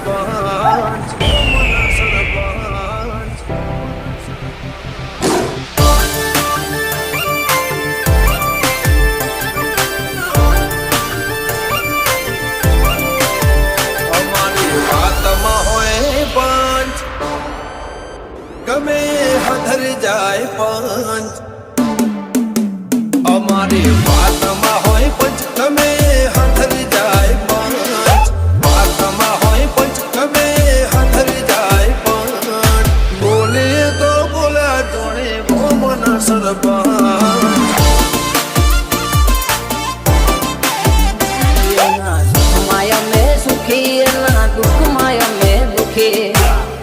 સરપંચ અમારી વાતમાં હોય પંચ ગમે હધર જાય પંચ અમારી વાતમાં હોય પંચ ગમે હધર જાય પંચ વાતમાં હોય પંચ ગમે હધર જાય પંચ બોલે તો બોલા જોડે ગોમના સરપંચ માયા મેં સુખી ના દુઃખ માયા મેં દુખી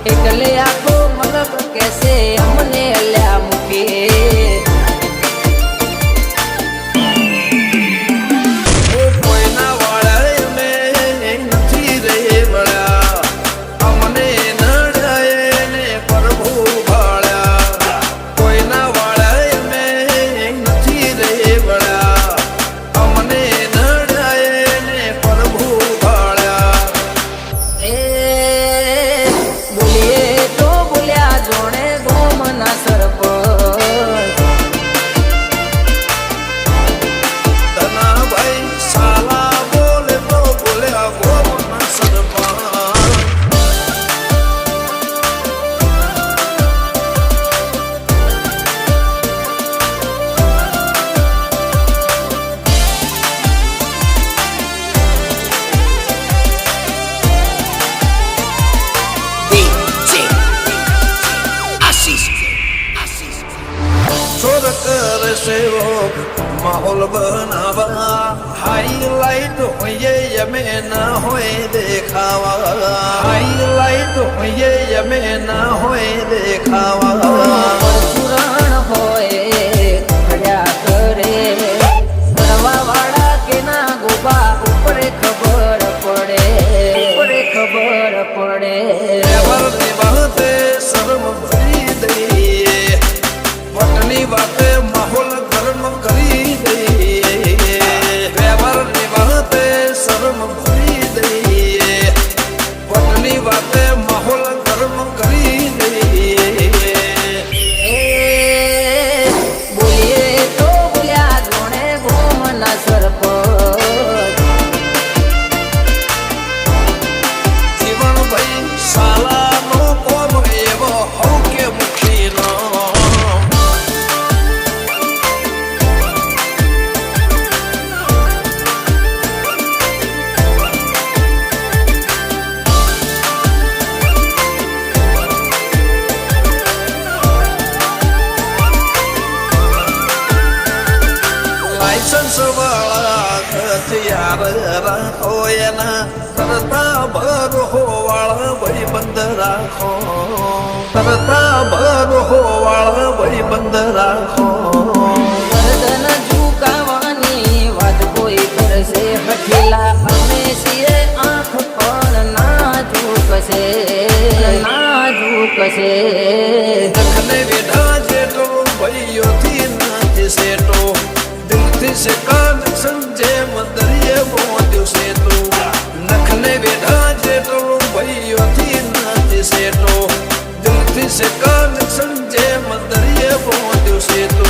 એટલે આખો મલક કેસે અમને અલ્યા મૂકી કોઈના વાળા અમે નથી રે વળ્યા અમને નડાય ને પ્રભુ ભાળ્યા કોઈના વાળા અમે નથી રે વળ્યા અમને નડાય ને પ્રભુ ભાળ્યા એ બોલીએ તો બોલ્યા જોણે ગોમના સરપંચ ધનાભાઈ સાલા બોલે તો બોલ્યા ગોમના સરપંચ छोड़ कर सेवक माहौल बनावा हाईलाइट होइए यमे न होए देखावा हाईलाइट होइए यमे न होए देखावा પરશુરાણ હોય ખડ્યા કરે કરવા વાળા કે ના ગોબા ઉપરે ખબર પડે વ્યવહારની વાતે શરમ ભરી દઈએ વટની વાતે માહોલ ગરમ કરી દઈએ વ્યવહારની વાતે શરમ ભરી દઈએ વટની વાતે માહોલ ગરમ કરી દઈએ એ બોલીએ તો બોલ્યા જોણે ગોમના સરપંચ જીવનભાઈ સાલાનો કોમ એવો હઉ કે મુખીનો લાયસન્સ વાળા હથિયાર રાખો એના કરતા ભરો વાળા ભાઈ બંધ રાખો કરતા ભરો વાળા ભાઈ બંધ રાખો ગરદન ઝુકાવાની વાત કોઈ કરશે હઠીલા અમે છીએ આંખ પણ ના ઝૂકશે નખને વેઢા જેટલો ભાઈઓથી નથી સેટો દિલથી સે કનેક્શન જેમ દરિયે પહોંચ્યું છે તું નખને વેઢા જેટલો ભાઈઓથી નથી સેટો દિલથી સે કનેક્શન જેમ દરિયે પહોંચ્યું છે તું